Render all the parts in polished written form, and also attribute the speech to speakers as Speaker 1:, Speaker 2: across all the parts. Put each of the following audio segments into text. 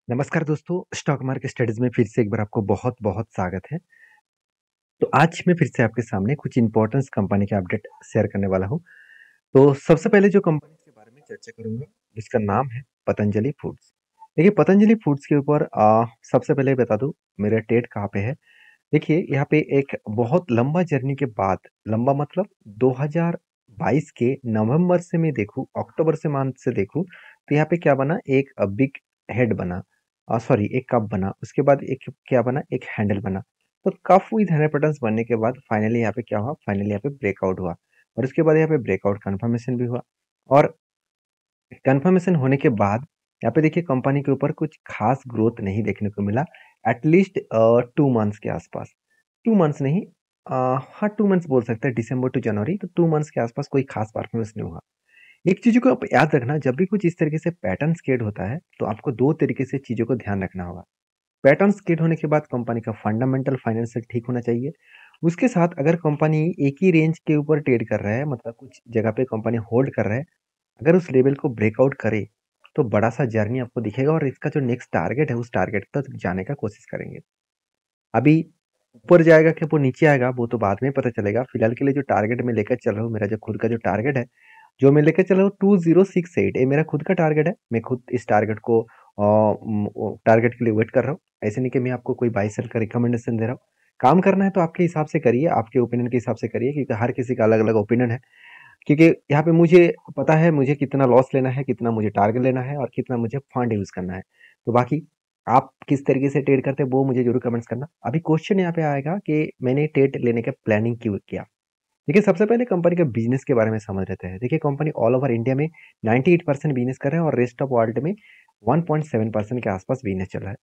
Speaker 1: नमस्कार दोस्तों, stock market studies में फिर से एक बार आपको बहुत-बहुत स्वागत है। तो आज मैं फिर से आपके सामने कुछ इम्पोर्टेंस कंपनी के अपडेट शेयर करने वाला हूँ। तो सबसे पहले जो कंपनी के बारे में चर्चा करूँगा, जिसका नाम है पतंजलि फूड्स। देखिए पतंजलि फूड्स के ऊपर सबसे पहले बता दूँ मेरा टेट कहाँ पे है। देखिए यहाँ पे एक बहुत लंबा जर्नी के बाद, लंबा मतलब 2022 के नवंबर से मैं देखूँ, अक्टूबर से मंथ से देखूँ, तो यहाँ पे क्या बना एक बिग हेड बना, सॉरी एक कप बना, उसके बाद एक क्या बना एक हैंडल बना। तो कप विद 100% बनने के बाद फाइनली यहाँ पे क्या हुआ, फाइनली यहाँ पे ब्रेकआउट हुआ और उसके बाद यहाँ पे ब्रेकआउट कंफर्मेशन भी हुआ और कंफर्मेशन होने के बाद यहाँ पे देखिए कंपनी के ऊपर कुछ खास ग्रोथ नहीं देखने को मिला, एटलीस्ट 2 मंथ्स के आसपास। 2 मंथ्स नहीं, हाँ 2 मंथ्स बोल सकते हैं, दिसंबर टू जनवरी, तो 2 मंथ्स के आसपास कोई खास परफॉर्मेंस नहीं हुआ। एक चीज़ को आप याद रखना, जब भी कुछ इस तरीके से पैटर्न स्केड होता है तो आपको दो तरीके से चीज़ों को ध्यान रखना होगा। पैटर्न स्केड होने के बाद कंपनी का फंडामेंटल फाइनेंशियल ठीक होना चाहिए। उसके साथ अगर कंपनी एक ही रेंज के ऊपर ट्रेड कर रहा है, मतलब कुछ जगह पे कंपनी होल्ड कर रहा है, अगर उस लेवल को ब्रेकआउट करे तो बड़ा सा जर्नी आपको दिखेगा और इसका जो नेक्स्ट टारगेट है उस टारगेट तक जाने का कोशिश करेंगे। अभी ऊपर जाएगा कि वो नीचे आएगा वो तो बाद में पता चलेगा। फिलहाल के लिए जो टारगेट मैं लेकर चल रहा हूँ, मेरा जो खुद का जो टारगेट है, जो मैं लेकर चल रहा हूँ 2068, ये मेरा खुद का टारगेट है। मैं खुद इस टारगेट को टारगेट के लिए वेट कर रहा हूँ। ऐसे नहीं कि मैं आपको कोई बाई सेल का रिकमेंडेशन दे रहा हूँ। काम करना है तो आपके हिसाब से करिए, आपके ओपिनियन के हिसाब से करिए, क्योंकि हर किसी का अलग अलग ओपिनियन है। क्योंकि यहाँ पे मुझे पता है मुझे कितना लॉस लेना है, कितना मुझे टारगेट लेना है और कितना मुझे फंड यूज़ करना है। तो बाकी आप किस तरीके से ट्रेड करते हैं वो मुझे ज़रूर कमेंट्स करना। अभी क्वेश्चन यहाँ पे आएगा कि मैंने ट्रेड लेने का प्लानिंग क्यों किया? देखिए सबसे पहले कंपनी के बिज़नेस के बारे में समझ लेते हैं। देखिए कंपनी ऑल ओवर इंडिया में 98% बिज़नेस कर रहे हैं और रेस्ट ऑफ वर्ल्ड में 1.7% के आसपास बिज़नेस चल रहा है।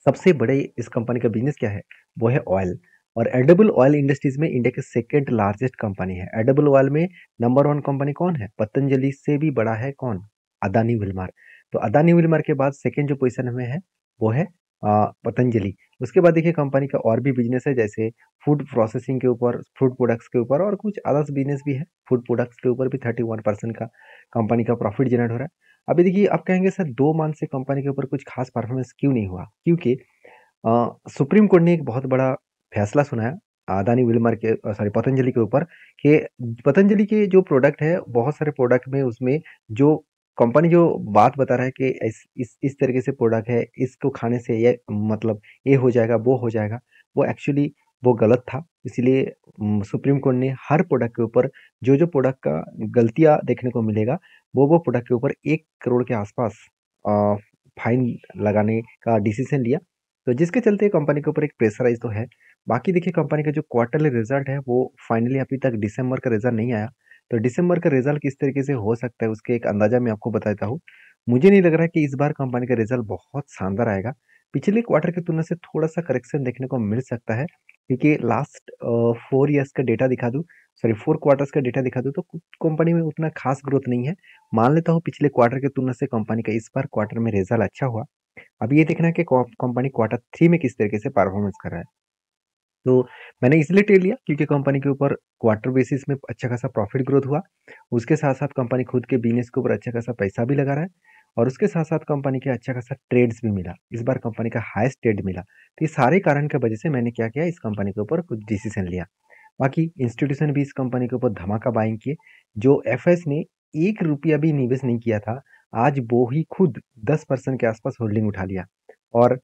Speaker 1: सबसे बड़े इस कंपनी का बिजनेस क्या है? वो है ऑयल। और एडिबल ऑयल इंडस्ट्रीज में इंडिया के सेकंड लार्जेस्ट कंपनी है। एडिबल ऑयल में नंबर वन कंपनी कौन है? पतंजलि से भी बड़ा है कौन? अदानी विल्मर। तो अदानी विल्मर के बाद सेकंड जो पोजीशन में है वो है पतंजलि। उसके बाद देखिए कंपनी का और भी बिजनेस है, जैसे फूड प्रोसेसिंग के ऊपर, फूड प्रोडक्ट्स के ऊपर और कुछ अदर्स बिजनेस भी है। फूड प्रोडक्ट्स के ऊपर भी 31% का कंपनी का प्रॉफिट जनरेट हो रहा है। अभी देखिए आप कहेंगे सर 2 मंथ से कंपनी के ऊपर कुछ खास परफॉर्मेंस क्यों नहीं हुआ? क्योंकि सुप्रीम कोर्ट ने एक बहुत बड़ा फैसला सुनाया अदानी विल्मर के, सॉरी पतंजलि के ऊपर, कि पतंजलि के जो प्रोडक्ट है, बहुत सारे प्रोडक्ट में उसमें जो कंपनी जो बात बता रहा है कि इस तरीके से प्रोडक्ट है, इसको खाने से ये मतलब ये हो जाएगा वो हो जाएगा, वो एक्चुअली वो गलत था। इसीलिए सुप्रीम कोर्ट ने हर प्रोडक्ट के ऊपर जो जो प्रोडक्ट का गलतियां देखने को मिलेगा वो प्रोडक्ट के ऊपर 1 करोड़ के आसपास फाइन लगाने का डिसीजन लिया। तो जिसके चलते कंपनी के ऊपर एक प्रेशराइज तो है। बाकी देखिए कंपनी का जो क्वार्टरली रिजल्ट है वो फाइनली अभी तक दिसंबर का रिजल्ट नहीं आया। तो दिसंबर का रिजल्ट किस तरीके से हो सकता है उसके एक अंदाजा मैं आपको बता देता हूँ। मुझे नहीं लग रहा है कि इस बार कंपनी का रिजल्ट बहुत शानदार आएगा। पिछले क्वार्टर की तुलना से थोड़ा सा करेक्शन देखने को मिल सकता है, क्योंकि लास्ट 4 ईयर्स का डेटा दिखा दूँ, सॉरी 4 क्वार्टर्स का डेटा दिखा दूँ तो कंपनी में उतना खास ग्रोथ नहीं है। मान लेता हूँ पिछले क्वार्टर की तुलना से कंपनी का इस बार क्वार्टर में रिजल्ट अच्छा हुआ। अब ये देखना है कि कंपनी क्वार्टर 3 में किस तरीके से परफॉर्मेंस कर रहा है। तो मैंने इसलिए ले लिया क्योंकि कंपनी के ऊपर क्वार्टर बेसिस में अच्छा खासा प्रॉफिट ग्रोथ हुआ। उसके साथ-साथ कंपनी खुद के बिज़नेस के ऊपर अच्छा खासा पैसा भी लगा रहा है और उसके साथ-साथ कंपनी के अच्छा खासा ट्रेड्स भी मिला। इस बार कंपनी का हाईएस्ट ट्रेड मिला। तो ये सारे कारण की वजह से मैंने क्या किया, इस कंपनी के ऊपर कुछ डिसीजन लिया। बाकी इंस्टीट्यूशन भी इस कंपनी के ऊपर धमाका बाइंग किए। जो एफएस ने ₹1 भी निवेश नहीं किया था, आज वो ही खुद 10% के आसपास होल्डिंग उठा लिया और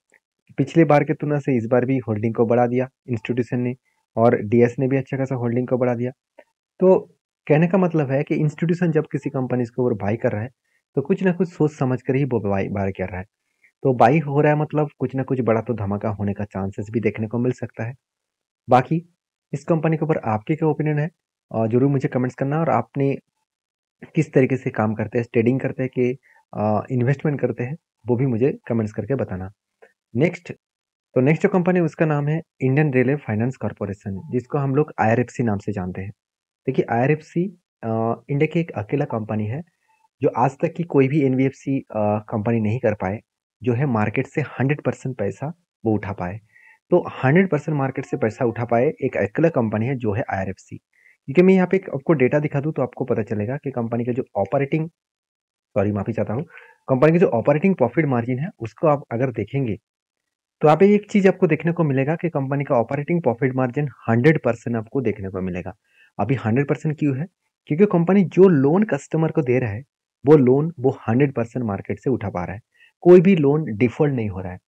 Speaker 1: पिछली बार की तुलना से इस बार भी होल्डिंग को बढ़ा दिया इंस्टीट्यूशन ने और डीएस ने भी अच्छा खासा होल्डिंग को बढ़ा दिया। तो कहने का मतलब है कि इंस्टीट्यूशन जब किसी कंपनी के ऊपर बाई कर रहा है तो कुछ ना कुछ सोच समझ कर ही वो बाई बाय कर रहा है। तो बाई हो रहा है मतलब कुछ ना कुछ बड़ा तो धमाका होने का चांसेस भी देखने को मिल सकता है। बाकी इस कंपनी के ऊपर आपके क्या ओपिनियन है, जरूर मुझे कमेंट्स करना। और आपने किस तरीके से काम करते हैं, ट्रेडिंग करते हैं कि इन्वेस्टमेंट करते हैं, वो भी मुझे कमेंट्स करके बताना। नेक्स्ट, तो नेक्स्ट जो कंपनी है उसका नाम है इंडियन रेलवे फाइनेंस कॉर्पोरेशन, जिसको हम लोग आईआरएफसी नाम से जानते हैं। देखिए आईआरएफसी इंडिया की एक अकेला कंपनी है जो आज तक की कोई भी एनबीएफसी कंपनी नहीं कर पाए, जो है मार्केट से 100% पैसा वो उठा पाए। तो 100% मार्केट से पैसा उठा पाए एक अकेला कंपनी है जो है आईआरएफसी। क्योंकि मैं यहाँ पे आपको डेटा दिखा दूँ तो आपको पता चलेगा कि कंपनी का जो ऑपरेटिंग, सॉरी माफी चाहता हूँ, कंपनी की जो ऑपरेटिंग प्रॉफिट मार्जिन है उसको आप अगर देखेंगे तो आप एक चीज आपको देखने को मिलेगा कि कंपनी का ऑपरेटिंग प्रॉफिट मार्जिन 100% आपको देखने को मिलेगा। अभी 100% क्यों है? क्योंकि कंपनी जो लोन कस्टमर को दे रहा है वो 100% मार्केट से उठा पा रहा है। कोई भी लोन डिफॉल्ट नहीं हो रहा है।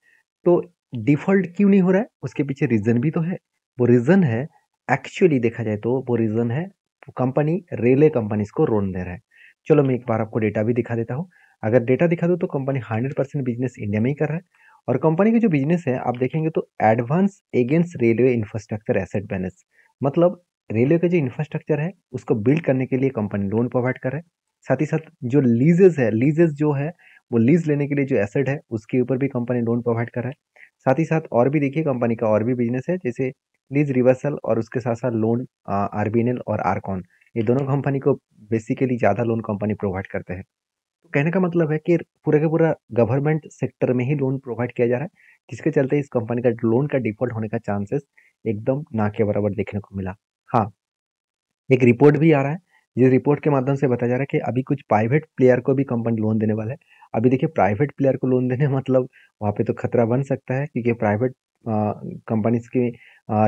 Speaker 1: तो डिफ़ॉल्ट क्यों नहीं हो रहा है? उसके पीछे रीज़न भी तो है। वो रीज़न है, एक्चुअली देखा जाए तो वो रीज़न है कंपनी रेलवे कंपनीज़ को लोन दे रहा है। चलो मैं एक बार आपको डेटा भी दिखा देता हूँ। अगर डेटा दिखा दूँ तो कंपनी 100% बिज़नेस इंडिया में ही कर रहा है और कंपनी का जो बिज़नेस है आप देखेंगे तो advance against railway infrastructure asset balance, मतलब रेलवे का जो इंफ्रास्ट्रक्चर है उसको बिल्ड करने के लिए कंपनी लोन प्रोवाइड कर रहा है। साथ ही साथ जो लीज़ेज़ जो है वो लीज़ लेने के लिए जो एसेट है उसके ऊपर भी कंपनी लोन प्रोवाइड कर रहा है। साथ ही साथ और भी देखिए कंपनी का और भी बिजनेस है जैसे लीज रिवर्सल और उसके साथ साथ लोन आरबीएनएल और आरकॉन, ये दोनों कंपनी को बेसिकली ज़्यादा लोन कंपनी प्रोवाइड करते हैं। तो कहने का मतलब है कि पूरा का पूरा गवर्नमेंट सेक्टर में ही लोन प्रोवाइड किया जा रहा है, जिसके चलते इस कंपनी का लोन का डिफॉल्ट होने का चांसेस एकदम ना के बराबर देखने को मिला। हाँ, एक रिपोर्ट भी आ रहा है, जिस रिपोर्ट के माध्यम से बताया जा रहा है कि अभी कुछ प्राइवेट प्लेयर को भी कंपनी लोन देने वाला है। अभी देखिए प्राइवेट प्लेयर को लोन देने मतलब वहाँ पे तो खतरा बन सकता है क्योंकि प्राइवेट कंपनीज के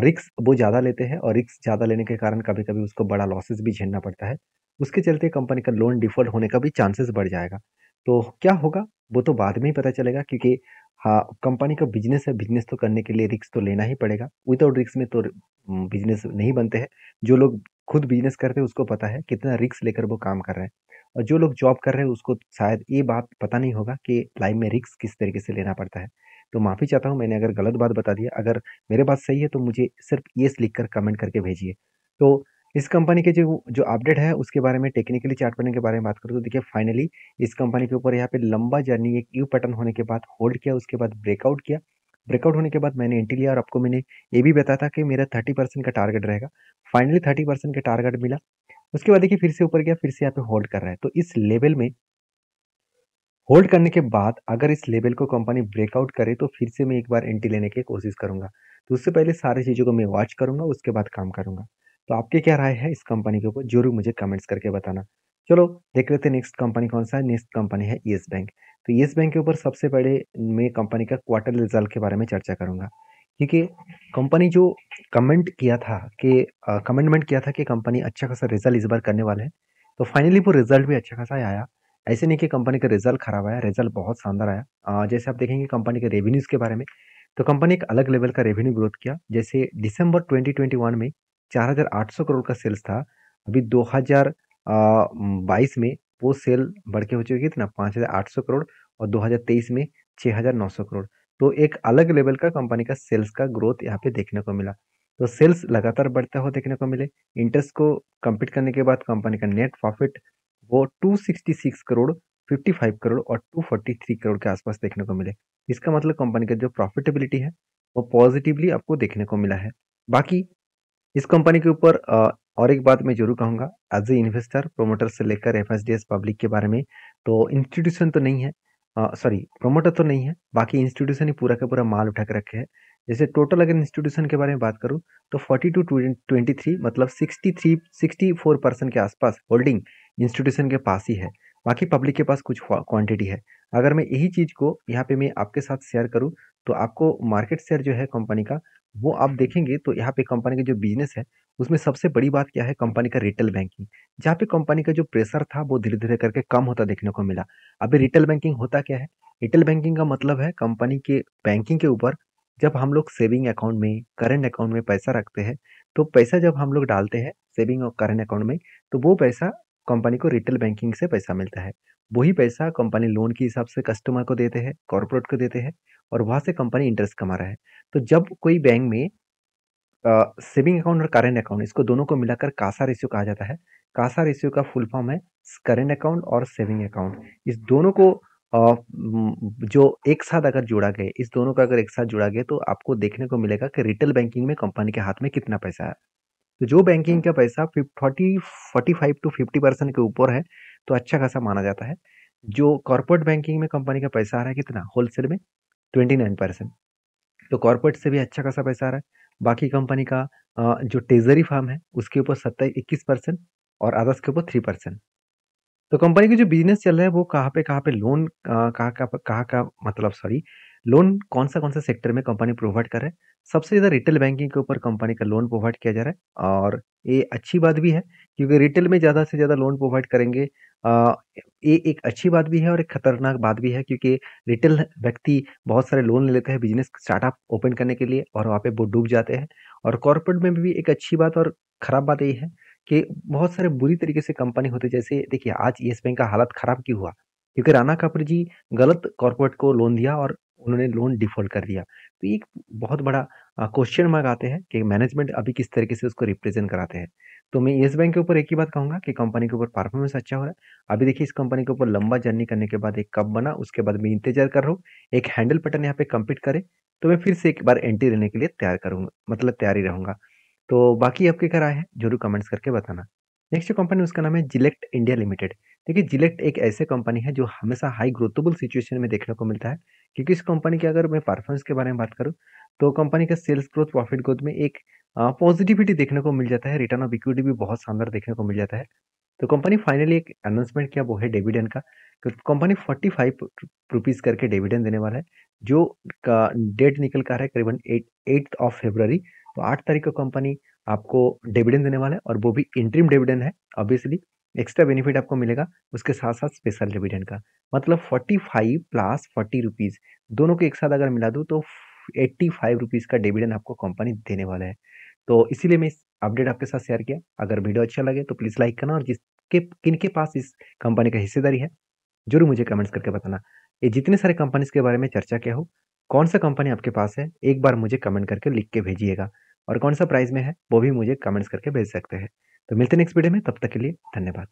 Speaker 1: रिस्क वो ज़्यादा लेते हैं और रिस्क ज़्यादा लेने के कारण कभी-कभी उसको बड़ा लॉसेस भी झेलना पड़ता है। उसके चलते कंपनी का लोन डिफ़ॉल्ट होने का भी चांसेस बढ़ जाएगा। तो क्या होगा? वो तो बाद में ही पता चलेगा क्योंकि हाँ, कंपनी का बिज़नेस है, बिज़नेस तो करने के लिए रिस्क तो लेना ही पड़ेगा। विदाउट रिस्क में तो बिज़नेस नहीं बनते हैं। जो लोग खुद बिजनेस करते हैं उसको पता है कितना रिस्क लेकर वो काम कर रहे हैं और जो लोग जॉब कर रहे हैं उसको शायद ये बात पता नहीं होगा कि लाइफ में रिस्क किस तरीके से लेना पड़ता है। तो माफ़ी चाहता हूँ मैंने अगर गलत बात बता दिया, अगर मेरे बात सही है तो मुझे सिर्फ येस लिखकर कमेंट करके भेजिए। तो इस कंपनी के जो जो अपडेट है उसके बारे में टेक्निकली चार्ट पैटर्न के बारे में बात करूँ तो देखिए फाइनली इस कंपनी के ऊपर यहाँ पे लंबा जर्नी एक यू पैटर्न होने के बाद होल्ड किया, उसके बाद ब्रेकआउट किया। ब्रेकआउट होने के बाद मैंने एंट्री लिया और आपको मैंने ये भी बताया था कि मेरा 30% का टारगेट रहेगा। फाइनली 30% का टारगेट मिला। उसके बाद देखिए फिर से ऊपर गया, फिर से यहाँ पे होल्ड कर रहा है। तो इस लेवल में होल्ड करने के बाद अगर इस लेवल को कंपनी ब्रेकआउट करे तो फिर से मैं एक बार एंट्री लेने की कोशिश करूंगा। तो उससे पहले सारी चीज़ों को मैं वॉच करूंगा, उसके बाद काम करूंगा। तो आपकी क्या राय है इस कंपनी के ऊपर जरूर मुझे कमेंट्स करके बताना। चलो देख लेते हैं नेक्स्ट कंपनी कौन सा है। नेक्स्ट कंपनी है येस बैंक। तो येस बैंक के ऊपर सबसे पहले मैं कंपनी का क्वार्टर रिजल्ट के बारे में चर्चा करूंगा क्योंकि कंपनी जो कमेंटमेंट किया था कि कंपनी अच्छा खासा रिजल्ट इस बार करने वाले हैं, तो फाइनली वो रिजल्ट भी अच्छा खासा आया। ऐसे नहीं कि कंपनी का रिजल्ट खराब आया, रिजल्ट बहुत शानदार आया। जैसे आप देखेंगे कंपनी के रेवेन्यूज़ के बारे में, तो कंपनी एक अलग लेवल का रेवेन्यू ग्रोथ किया। जैसे दिसंबर 2021 में 4,800 करोड़ का सेल्स था, अभी 2022 में वो सेल बढ़ के हो चुकी है कितना 5,800 करोड़ और 2023 में 6,900 करोड़। तो एक अलग लेवल का कंपनी का सेल्स का ग्रोथ यहाँ पे देखने को मिला। तो सेल्स लगातार बढ़ता हुआ देखने को मिले। इंटरेस्ट को कंप्लीट करने के बाद कंपनी का नेट प्रॉफिट वो 266 करोड़, 55 करोड़ और 243 करोड़ के आसपास देखने को मिले। इसका मतलब कंपनी का जो प्रॉफिटेबिलिटी है वो पॉजिटिवली आपको देखने को मिला है। बाकी इस कंपनी के ऊपर और एक बात मैं जरूर कहूँगा, एज ए इन्वेस्टर प्रोमोटर से लेकर एफएसडीएस पब्लिक के बारे में, तो इंस्टीट्यूशन तो नहीं है, सॉरी प्रोमोटर तो नहीं है, बाकी इंस्टीट्यूशन ही पूरा का पूरा माल उठा के रखे हैं। जैसे टोटल अगर इंस्टीट्यूशन के बारे में बात करूँ तो 42-23 मतलब 64% के आसपास होल्डिंग इंस्टीट्यूशन के पास ही है। बाकी पब्लिक के पास कुछ क्वांटिटी है। अगर मैं यही चीज़ को यहाँ पे मैं आपके साथ शेयर करूँ तो आपको मार्केट शेयर जो है कंपनी का वो आप देखेंगे तो यहाँ पे कंपनी का जो बिजनेस है उसमें सबसे बड़ी बात क्या है, कंपनी का रिटेल बैंकिंग, जहाँ पे कंपनी का जो प्रेशर था वो धीरे धीरे करके कम होता देखने को मिला। अभी रिटेल बैंकिंग होता क्या है? रिटेल बैंकिंग का मतलब है कंपनी के बैंकिंग के ऊपर जब हम लोग सेविंग अकाउंट में करंट अकाउंट में पैसा रखते हैं, तो पैसा जब हम लोग डालते हैं सेविंग और करंट अकाउंट में, तो वो पैसा कंपनी को रिटेल बैंकिंग से पैसा मिलता है। वही पैसा कंपनी लोन के हिसाब से कस्टमर को देते हैं, कॉर्पोरेट को देते हैं और वहां से कंपनी इंटरेस्ट कमा रहा है। तो जब कोई बैंक में सेविंग अकाउंट और करेंट अकाउंट इसको दोनों को मिलाकर कासा रेशियो कहा जाता है। कासा रेशियो का फुल फॉर्म है करेंट अकाउंट और सेविंग अकाउंट। इस दोनों को जो एक साथ अगर जोड़ा गया, इस दोनों का अगर एक साथ जोड़ा गया तो आपको देखने को मिलेगा कि रिटेल बैंकिंग में कंपनी के हाथ में कितना पैसा है। तो जो बैंकिंग का पैसा 45 टू 50% के ऊपर है तो अच्छा खासा माना जाता है। जो कॉर्पोरेट बैंकिंग में कंपनी का पैसा आ रहा है कितना होलसेल में 29%, तो कॉर्पोरेट से भी अच्छा खासा पैसा आ रहा है। बाकी कंपनी का जो ट्रेजरी फार्म है उसके ऊपर 27-21% और अदर्स के ऊपर 3%। तो कंपनी का जो बिज़नेस चल रहा है वो कहाँ पे लोन कहाँ का मतलब सॉरी लोन कौन-सा सेक्टर में कंपनी प्रोवाइड कर रहा है। सबसे ज़्यादा रिटेल बैंकिंग के ऊपर कंपनी का लोन प्रोवाइड किया जा रहा है और ये अच्छी बात भी है क्योंकि रिटेल में ज़्यादा से ज़्यादा लोन प्रोवाइड करेंगे ये एक अच्छी बात भी है और एक खतरनाक बात भी है क्योंकि रिटेल व्यक्ति बहुत सारे लोन ले लेते हैं बिज़नेस स्टार्टअप ओपन करने के लिए और वहाँ पे वो डूब जाते हैं। और कॉर्पोरेट में भी एक अच्छी बात और खराब बात ये है कि बहुत सारे बुरी तरीके से कंपनी होती है जैसे देखिए आज येस बैंक का हालत खराब क्यों हुआ? क्योंकि राणा कपूर जी गलत कॉर्पोरेट को लोन दिया और उन्होंने लोन डिफ़ॉल्ट कर दिया। तो ये एक बहुत बड़ा क्वेश्चन मार्क आते हैं कि मैनेजमेंट अभी किस तरीके से उसको रिप्रेज़ेंट कराते हैं। तो मैं येस बैंक के ऊपर एक ही बात कहूँगा कि कंपनी के ऊपर परफ़ॉर्मेंस अच्छा हो रहा है। अभी देखिए इस कंपनी के ऊपर लंबा जर्नी करने के बाद एक कप बना, उसके बाद मैं इंतज़ार कर रहा हूँ, एक हैंडल पैटर्न यहाँ पे कंप्लीट करे, तो मैं फिर से एक बार एंट्री लेने के लिए तैयार करूँगा मतलब तैयार ही रहूँगा। तो बाकी आपकी क्या राय है? ज़रूर कमेंट्स करके बताना। नेक्स्ट जो कंपनी है उसका नाम है जिलेक्ट इंडिया लिमिटेड। देखिए जिलेक्ट एक ऐसे कंपनी है जो हमेशा हाई ग्रोथेबल सिचुएशन में देखने को मिलता है क्योंकि इस कंपनी की अगर मैं परफॉर्मेंस के बारे में बात करूँ तो कंपनी का सेल्स ग्रोथ प्रॉफिट ग्रोथ में एक पॉजिटिविटी देखने को मिल जाता है, रिटर्न ऑफ इक्विटी भी बहुत शानदार देखने को मिल जाता है। तो कंपनी फाइनली एक अनाउंसमेंट किया वो है डिविडेंड का। तो कंपनी 45 रुपीज़ करके डिविडेंड देने वाला है जो का डेट निकल कर है करीबन 8th ऑफ फरवरी। तो 8 तारीख को कंपनी आपको डिविडेंड देने वाला है और वो भी इंटरिम डिविडेंड है ऑब्वियसली। एक्स्ट्रा बेनिफिट आपको मिलेगा उसके साथ-साथ स्पेशल डिविडेंड का। मतलब 45 प्लस 40 रुपीज़ दोनों को एक साथ अगर मिला दूँ तो 85 रुपीज़ का डिविडेंड आपको कंपनी देने वाला है। तो इसीलिए मैं इस अपडेट आपके साथ शेयर किया। अगर वीडियो अच्छा लगे तो प्लीज़ लाइक करना और जिसके किनके पास इस कंपनी का हिस्सेदारी है, ज़रूर मुझे कमेंट्स करके बताना। ये जितने सारे कंपनीज़ के बारे में चर्चा किया हो, कौन-सा कंपनी आपके पास है, एक बार मुझे कमेंट करके लिख के भेजिएगा और कौन-सा प्राइस में है, वो भी मुझे कमेंट्स करके भेज सकते हैं। तो मिलते हैं नेक्स्ट वीडियो में, तब तक के लिए धन्यवाद।